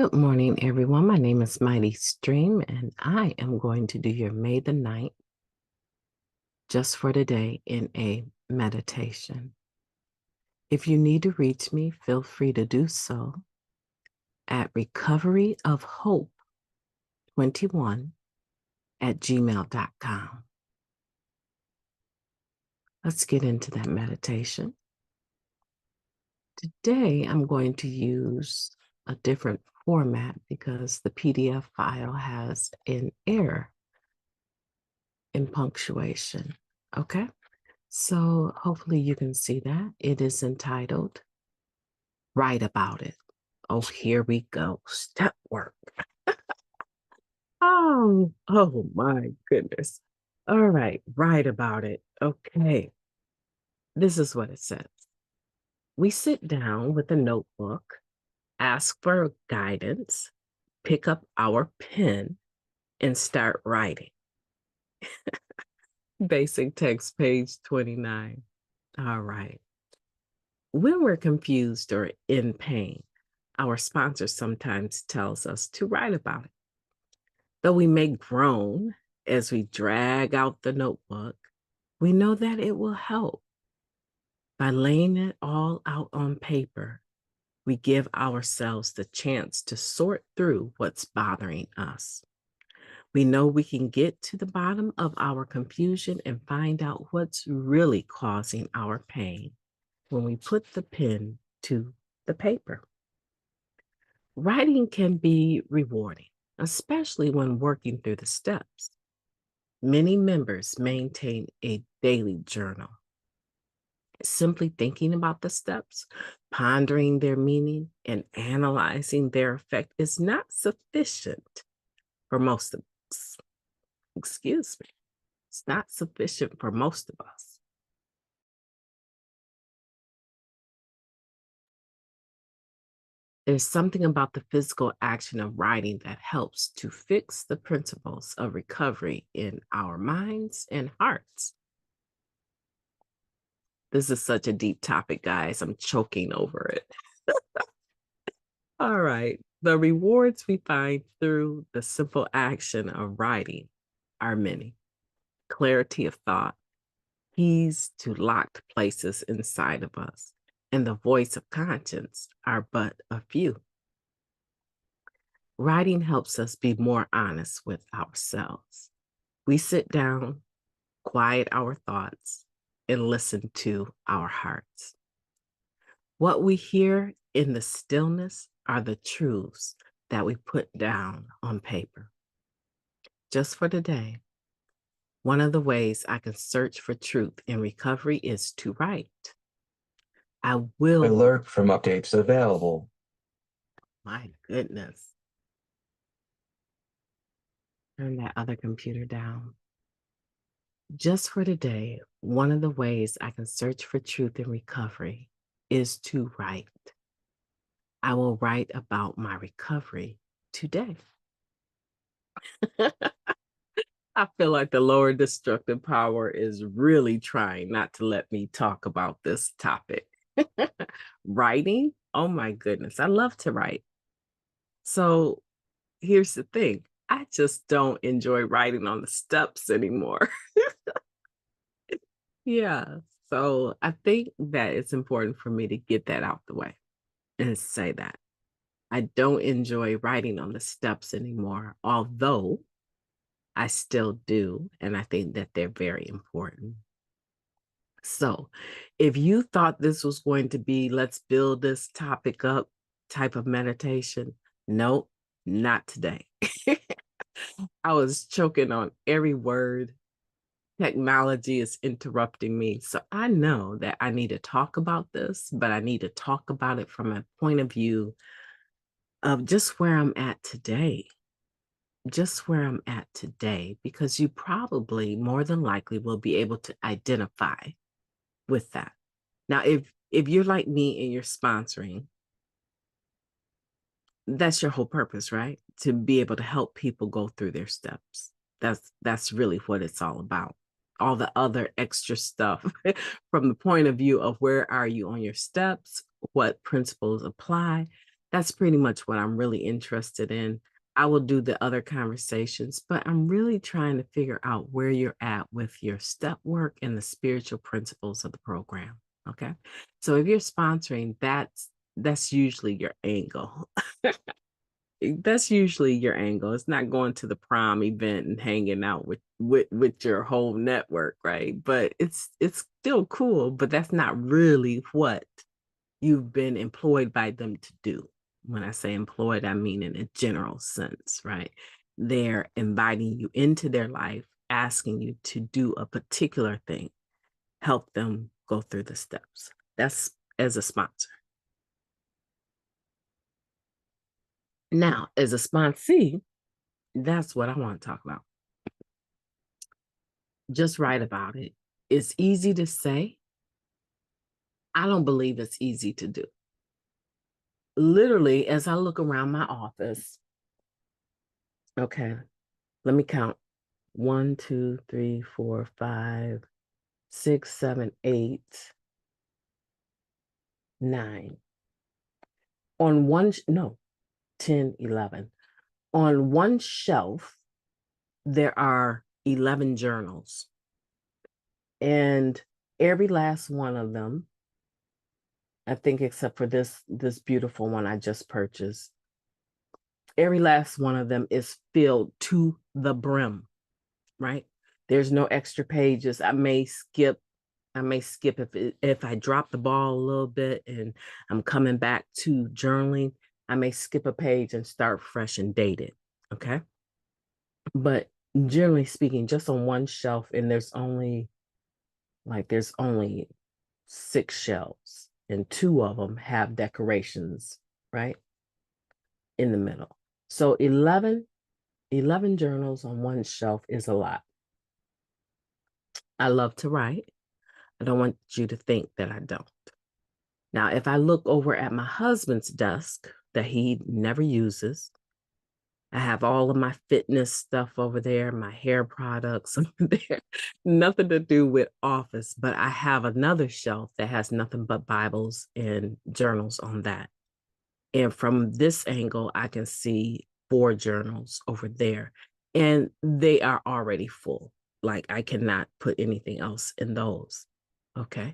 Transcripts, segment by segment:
Good morning, everyone. My name is Mighty Stream, and I am going to do your May the 9th just for today in a meditation. If you need to reach me, feel free to do so at recoveryofhope21@gmail.com. Let's get into that meditation. Today, I'm going to use a different format because the PDF file has an error in punctuation. Okay, so hopefully you can see that. It is entitled Write About It. Oh, here we go. Step work. Oh my goodness. All right, write about it. Okay, this is what it says. We sit down with a notebook, ask for guidance, pick up our pen, and start writing. Basic text, page 29. All right. When we're confused or in pain, our sponsor sometimes tells us to write about it. Though we may groan as we drag out the notebook, we know that it will help. By laying it all out on paper, we give ourselves the chance to sort through what's bothering us. We know we can get to the bottom of our confusion and find out what's really causing our pain when we put the pen to the paper. Writing can be rewarding, especially when working through the steps. Many members maintain a daily journal. Simply thinking about the steps, pondering their meaning, and analyzing their effect is not sufficient for most of us. Excuse me. It's not sufficient for most of us. There's something about the physical action of writing that helps to fix the principles of recovery in our minds and hearts. This is such a deep topic, guys. I'm choking over it. All right. The rewards we find through the simple action of writing are many. Clarity of thought, keys to locked places inside of us, and the voice of conscience are but a few. Writing helps us be more honest with ourselves. We sit down, quiet our thoughts, and listen to our hearts. What we hear in the stillness are the truths that we put down on paper. Just for today, one of the ways I can search for truth in recovery is to write. I will, Alert from updates available. my goodness, turn that other computer down. Just for today, one of the ways I can search for truth in recovery is to write. I will write about my recovery today. I feel like the lower destructive power is really trying not to let me talk about this topic. Writing, oh my goodness, I love to write. So here's the thing, I just don't enjoy writing on the steps anymore. Yeah, so I think that it's important for me to get that out the way and say that. I don't enjoy writing on the steps anymore, although I still do, and I think that they're very important. So, if you thought this was going to be let's build this topic up type of meditation, nope, not today. I was choking on every word. Technology is interrupting me. So I know that I need to talk about this, but I need to talk about it from a point of view of just where I'm at today. Just where I'm at today, because you probably more than likely will be able to identify with that. Now, if you're like me and you're sponsoring, that's your whole purpose, right? To be able to help people go through their steps. That's really what it's all about. All the other extra stuff from the point of view of where are you on your steps, what principles apply, That's pretty much what I'm really interested in. I will do the other conversations, but I'm really trying to figure out where you're at with your step work and the spiritual principles of the program. Okay. So if you're sponsoring, that's usually your angle. That's usually your angle. It's not going to the prom event and hanging out with your whole network, right? But it's still cool, but that's not really what you've been employed by them to do. When I say employed, I mean in a general sense, right? They're inviting you into their life, asking you to do a particular thing, help them go through the steps. That's as a sponsor. Now, as a sponsee, that's what I want to talk about. Just write about it. It's easy to say. I don't believe it's easy to do. Literally, as I look around my office, okay, let me count. 1, 2, 3, 4, 5, 6, 7, 8, 9. On one, no, 10, 11. On one shelf, there are 11 journals. And every last one of them, I think except for this beautiful one I just purchased, every last one of them is filled to the brim, right? There's no extra pages. I may skip if I drop the ball a little bit and I'm coming back to journaling, I may skip a page and start fresh and dated. Okay. But generally speaking, just on one shelf, and there's only 6 shelves, and 2 of them have decorations, right? In the middle. So 11 journals on one shelf is a lot. I love to write. I don't want you to think that I don't. Now, if I look over at my husband's desk that he never uses, I have all of my fitness stuff over there, my hair products over there, nothing to do with office, but I have another shelf that has nothing but Bibles and journals on that. And from this angle, I can see 4 journals over there, and they are already full. Like I cannot put anything else in those. Okay.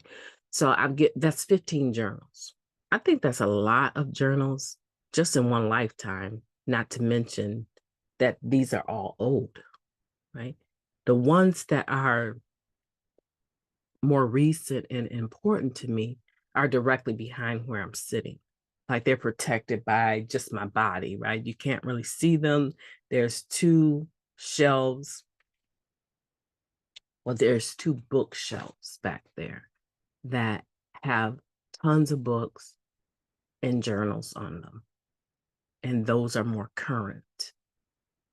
So that's 15 journals. I think that's a lot of journals just in one lifetime, not to mention that these are all old, right? The ones that are more recent and important to me are directly behind where I'm sitting. Like they're protected by just my body, right? You can't really see them. There's 2 shelves. Well, there's 2 bookshelves back there that have tons of books and journals on them. And those are more current.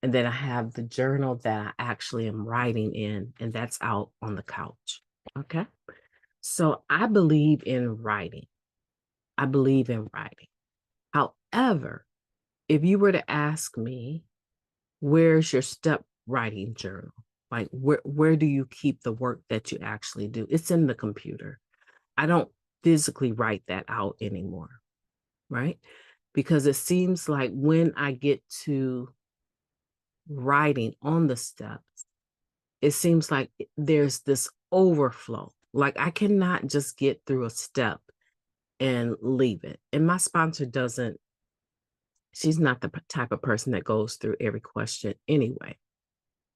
And then I have the journal that I actually am writing in, and that's out on the couch. Okay. So I believe in writing. I believe in writing. However, if you were to ask me, where's your step writing journal? Like where do you keep the work that you actually do? It's in the computer. I don't physically write that out anymore, right? Because it seems like when I get to writing on the steps, it seems like there's this overflow. Like I cannot just get through a step and leave it. And my sponsor doesn't, she's not the type of person that goes through every question anyway,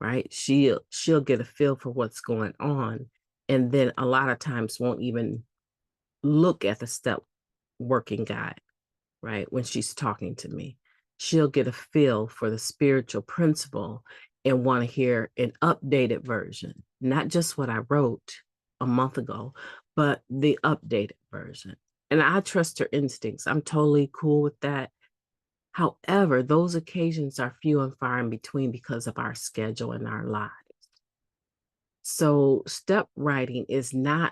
right? She'll get a feel for what's going on, and then a lot of times won't even look at the step working guide, right? When she's talking to me, she'll get a feel for the spiritual principle and want to hear an updated version, not just what I wrote a month ago, but the updated version. And I trust her instincts. I'm totally cool with that. However, those occasions are few and far in between because of our schedule and our lives. So, step writing is not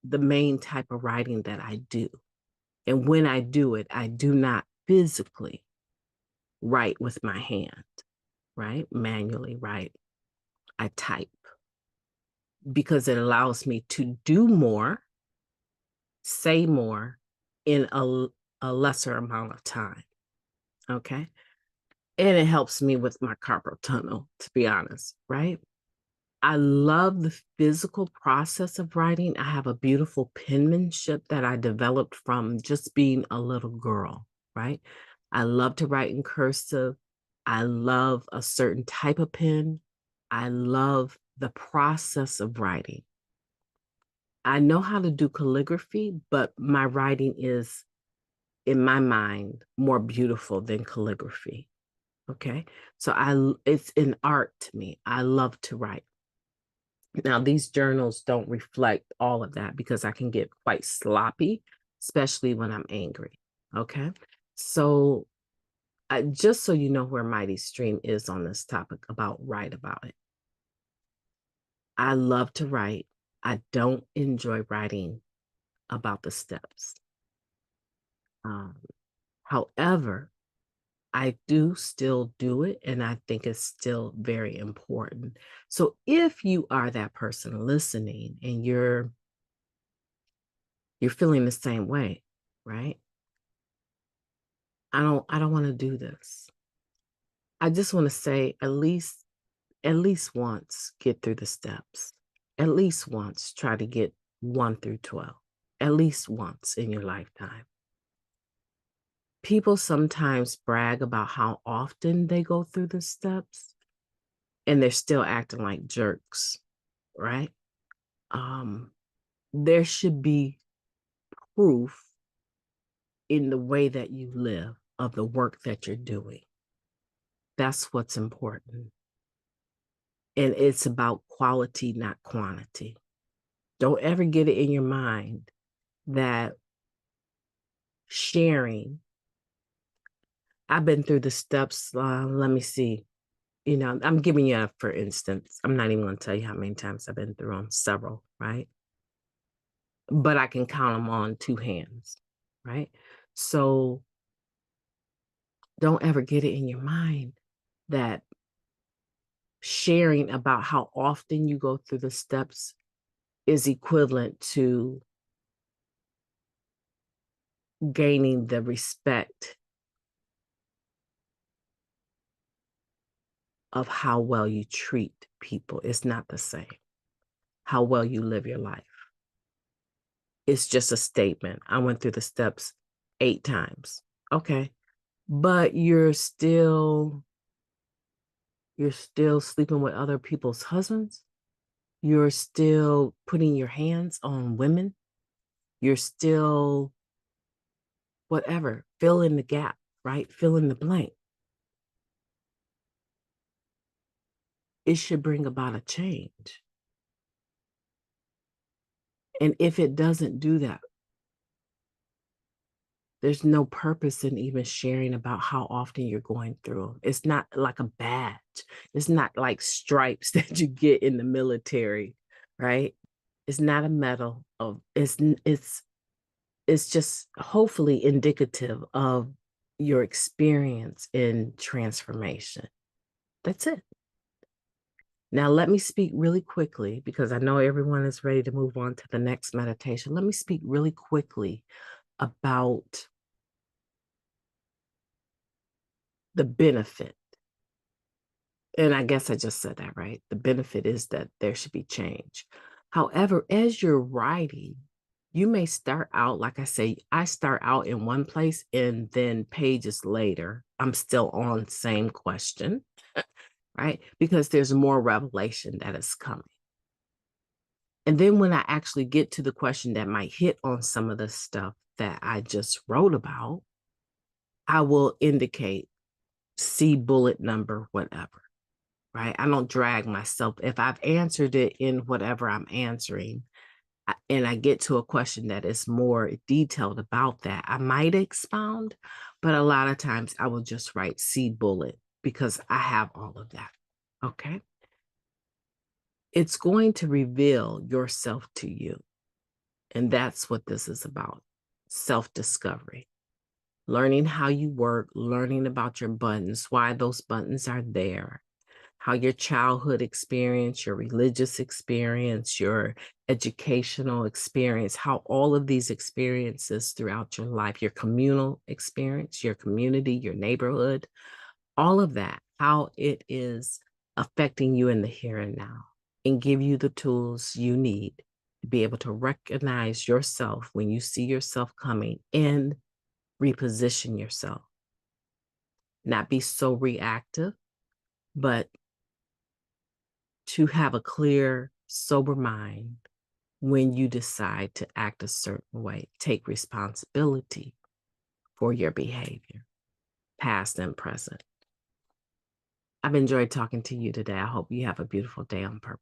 the main type of writing that I do. And when I do it, I do not physically write with my hand, right? Manually write. I type because it allows me to do more, say more in a lesser amount of time. Okay. And it helps me with my carpal tunnel, to be honest, right? I love the physical process of writing. I have a beautiful penmanship that I developed from just being a little girl, right? I love to write in cursive. I love a certain type of pen. I love the process of writing. I know how to do calligraphy, but my writing is, in my mind, more beautiful than calligraphy. Okay. So it's an art to me. I love to write. Now, these journals don't reflect all of that because I can get quite sloppy, especially when I'm angry. Okay. So, just so you know where Mighty Stream is on this topic about write about it. I love to write. I don't enjoy writing about the steps. Um, However, I do still do it, and I think it's still very important. So if you are that person listening and you're feeling the same way, right? I don't want to do this. I just want to say at least once get through the steps. At least once try to get 1 through 12. At least once in your lifetime. People sometimes brag about how often they go through the steps and they're still acting like jerks, right? Um, there should be proof in the way that you live of the work that you're doing. That's what's important. And it's about quality, not quantity. Don't ever get it in your mind that sharing, I've been through the steps. Let me see. I'm giving you a for instance. I'm not even going to tell you how many times I've been through them, several, right? But I can count them on two hands, right? So don't ever get it in your mind that sharing about how often you go through the steps is equivalent to gaining the respect of how well you treat people. It's not the same. How well you live your life. It's just a statement. I went through the steps 8 times. Okay. But you're still sleeping with other people's husbands. You're still putting your hands on women. You're still whatever. Fill in the gap, right? Fill in the blank. It should bring about a change. And if it doesn't do that, there's no purpose in even sharing about how often you're going through. It's not like a badge. It's not like stripes that you get in the military, right? It's not a medal of it's just hopefully indicative of your experience in transformation. That's it. Now, let me speak really quickly because I know everyone is ready to move on to the next meditation. Let me speak really quickly about the benefit. And I guess I just said that, right? The benefit is that there should be change. However, as you're writing, you may start out, like I say, I start out in one place and then pages later, I'm still on same question, right? Because there's more revelation that is coming. And then when I actually get to the question that might hit on some of the stuff that I just wrote about, I will indicate see bullet number, whatever, right? I don't drag myself. If I've answered it in whatever I'm answering, and I get to a question that is more detailed about that, I might expound, but a lot of times I will just write C bullet because I have all of that. Okay. It's going to reveal yourself to you. And that's what this is about, self-discovery. Learning how you work, learning about your buttons, why those buttons are there, how your childhood experience, your religious experience, your educational experience, how all of these experiences throughout your life, your communal experience, your community, your neighborhood, all of that, how it is affecting you in the here and now, and give you the tools you need to be able to recognize yourself when you see yourself coming and reposition yourself. Not be so reactive, but to have a clear, sober mind when you decide to act a certain way. Take responsibility for your behavior, past and present. I've enjoyed talking to you today. I hope you have a beautiful day on purpose.